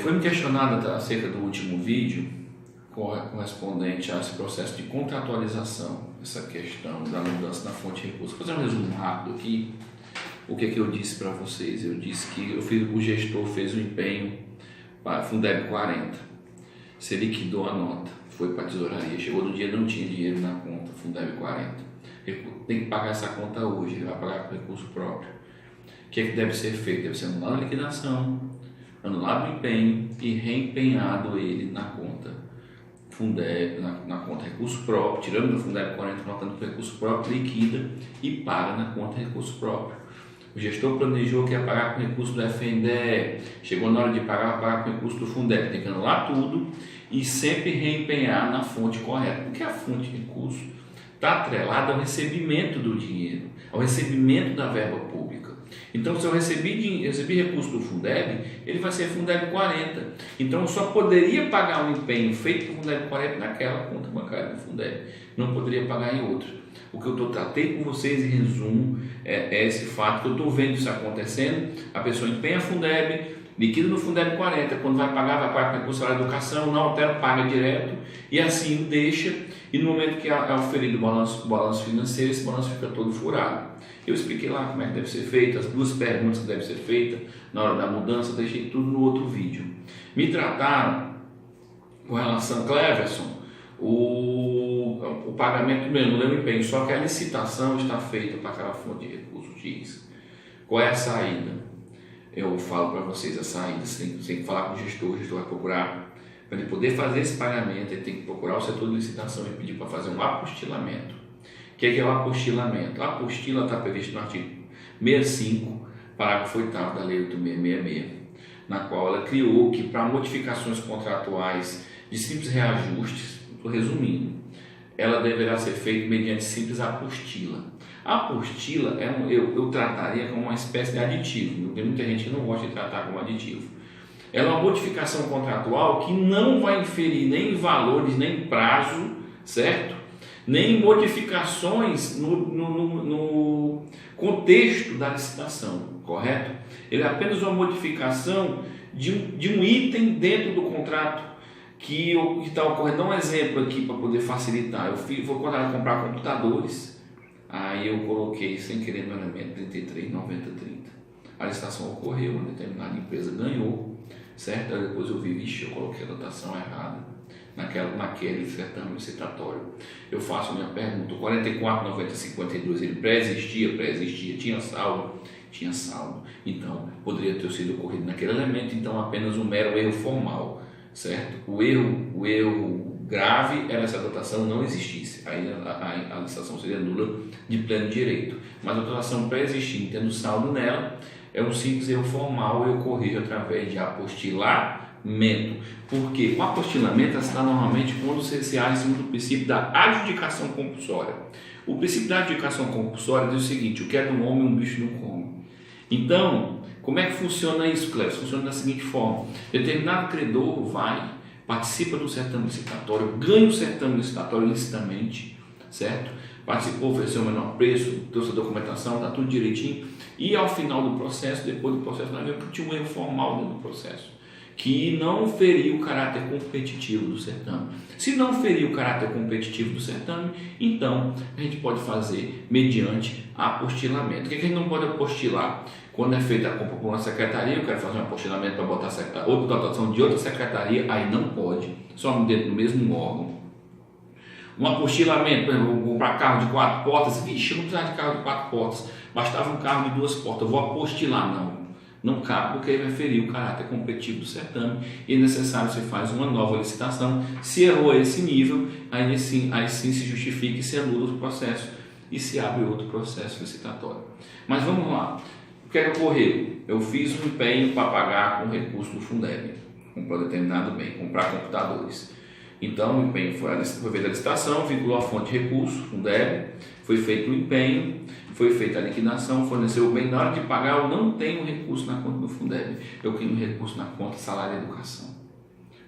Foi me questionado acerca do último vídeo correspondente a esse processo de contratualização, essa questão da mudança na fonte de recurso. Vou fazer um resumo rápido aqui. O que eu disse para vocês? Eu disse que o gestor fez o empenho para Fundeb 40, você liquidou a nota, foi para a tesouraria, chegou no dia não tinha dinheiro na conta, Fundeb 40. Tem que pagar essa conta hoje, ele vai pagar com recurso próprio. O que deve ser feito? Deve ser anulado a liquidação, anulado o empenho e reempenhado ele na conta Fundeb, na conta recurso próprio, tirando do Fundeb 40, colocando o recurso próprio, liquida e paga na conta recurso próprio. O gestor planejou que ia pagar com recurso do FNDE, chegou na hora de pagar, vai pagar com recurso do Fundeb, tem que anular tudo e sempre reempenhar na fonte correta, porque a fonte de recurso está atrelada ao recebimento do dinheiro, ao recebimento da verba pública. Então, se eu recebi recurso do Fundeb, ele vai ser Fundeb 40. Então, eu só poderia pagar um empenho feito por Fundeb 40 naquela conta bancária do Fundeb, não poderia pagar em outra. O que eu tratei com vocês em resumo é esse fato que eu estou vendo isso acontecendo. A pessoa empenha Fundeb, liquida no Fundeb 40, quando vai pagar com recurso da educação, não altera, paga direto e assim deixa. E no momento que é oferido o balanço financeiro, esse balanço fica todo furado. Eu expliquei lá como é que deve ser feito, as duas perguntas que devem ser feitas na hora da mudança, eu deixei tudo no outro vídeo. Me trataram com relação a Cleverson, o pagamento mesmo, não empenho, só que a licitação está feita para aquela fonte de recursos X. Qual é a saída? Eu falo para vocês a saída, você tem que falar com o gestor vai procurar, para ele poder fazer esse pagamento, ele tem que procurar o setor de licitação e pedir para fazer um apostilamento. O que é o apostilamento? A apostila está prevista no artigo 65, parágrafo 8º da Lei 8666, na qual ela criou que para modificações contratuais de simples reajustes, estou resumindo, ela deverá ser feita mediante simples apostila. A apostila eu trataria como uma espécie de aditivo. Tem muita gente que não gosta de tratar como aditivo. Ela é uma modificação contratual que não vai inferir nem valores, nem prazo, certo? Nem modificações no contexto da licitação, correto? Ele é apenas uma modificação de um item dentro do contrato que está ocorrendo. Dá um exemplo aqui para poder facilitar. Vou comprar computadores, aí eu coloquei sem querer no elemento 33, 90, 30. A licitação ocorreu, uma determinada empresa ganhou, certo? Aí depois eu vi, vixe, eu coloquei a dotação errada naquele certame licitatório. Eu faço a minha pergunta: 44, 90, 52, ele pré-existia, tinha saldo? Tinha saldo. Então, poderia ter sido ocorrido naquele elemento, então apenas um mero erro formal, certo? O erro grave era se a dotação não existisse, aí a licitação seria nula de pleno direito. Mas a dotação pré-existente, tendo saldo nela, é um simples erro formal, eu corrijo através de apostilamento. Porque o apostilamento se dá normalmente quando se age em cima do princípio da adjudicação compulsória. O princípio da adjudicação compulsória diz o seguinte: o que é do homem, um bicho não come. Então, como é que funciona isso, Cléber? Funciona da seguinte forma: determinado credor participa do certame licitatório, ganha o certame licitatório licitamente, certo? Participou, ofereceu o menor preço, trouxe a documentação, está tudo direitinho, e ao final do processo, depois do processo, nós vemos que tinha um erro formal dentro do processo, que não feriu o caráter competitivo do certame. Se não feriu o caráter competitivo do certame, então a gente pode fazer mediante apostilamento. O que a gente não pode apostilar? Quando é feita a compra por uma secretaria, eu quero fazer um apostilamento para botar outra dotação de outra secretaria, aí não pode, só dentro do mesmo órgão. Um apostilamento, por exemplo, vou comprar carro de 4 portas, vixe, eu não precisava de carro de 4 portas, bastava um carro de 2 portas, eu vou apostilar, não cabe, porque aí vai ferir o caráter competitivo do certame e é necessário você faz uma nova licitação. Se errou a esse nível, aí sim se justifica e se anula o processo e se abre outro processo licitatório. Mas vamos lá, o que é que ocorreu? Eu fiz um empenho para pagar com recurso do Fundeb, comprar determinado bem, comprar computadores. Então o empenho foi feita a licitação, vinculou a fonte de recurso, Fundeb, foi feito o empenho, foi feita a liquidação, forneceu o bem. Na hora de pagar, eu não tenho recurso na conta do Fundeb, eu tenho recurso na conta salário e educação.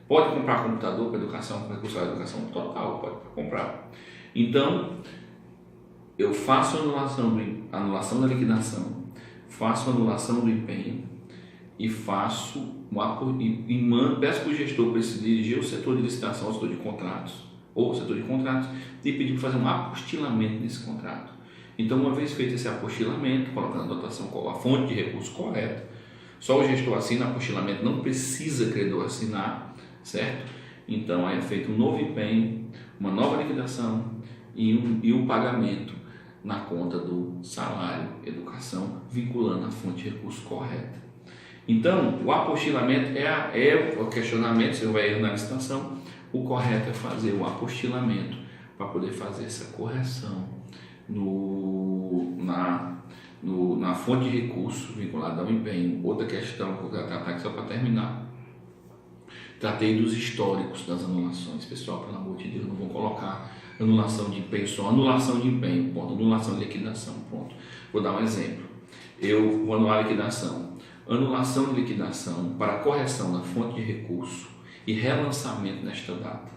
Pode comprar computador para educação, com recurso salário e educação total, pode comprar. Então, eu faço a anulação da liquidação, faço a anulação do empenho e faço peço para o gestor para se dirigir ao setor de licitação, ao setor de contratos, ou ao setor de contratos, e pedir para fazer um apostilamento nesse contrato. Então, uma vez feito esse apostilamento, colocando a dotação, a fonte de recurso correta, só o gestor assina apostilamento, não precisa credor assinar, certo? Então, aí é feito um novo empenho, uma nova liquidação e o pagamento na conta do salário, educação, vinculando a fonte de recurso correta. Então, o apostilamento é o questionamento, se houver erro na licitação, o correto é fazer o apostilamento para poder fazer essa correção na fonte de recurso vinculada ao empenho. Outra questão que eu quero tratar aqui só para terminar. Tratei dos históricos das anulações. Pessoal, pelo amor de Deus, não vou colocar anulação de empenho só, anulação de empenho, ponto, anulação de liquidação, ponto. Vou dar um exemplo. Eu vou anular a liquidação. Anulação de liquidação para correção da fonte de recurso e relançamento nesta data.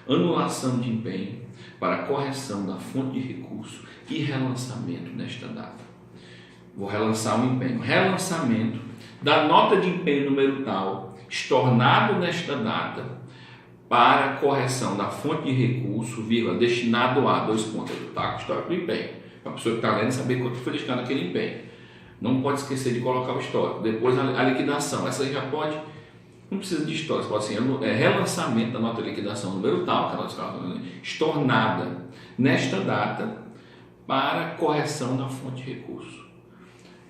Anulação de empenho para correção da fonte de recurso e relançamento nesta data. Vou relançar o empenho. Relançamento da nota de empenho número tal, estornado nesta data, para correção da fonte de recurso, destinado a 2 pontos do taco histórico do empenho. Para a pessoa que está lendo saber quanto foi destinado aquele empenho. Não pode esquecer de colocar o histórico. Depois a liquidação. Essa aí já pode, não precisa de histórico, pode ser relançamento da nota de liquidação número tal, que ela estornada nesta data, para correção da fonte de recurso.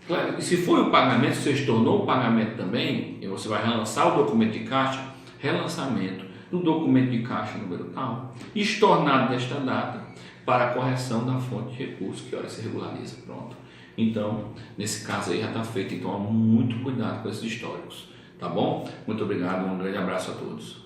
Claro, e se for o pagamento, se você estornou o pagamento também, e você vai relançar o documento de caixa, relançamento do documento de caixa número tal, estornado desta data, para a correção da fonte de recurso, que hora se regulariza, pronto. Então, nesse caso aí já está feito, então muito cuidado com esses históricos, tá bom? Muito obrigado, um grande abraço a todos.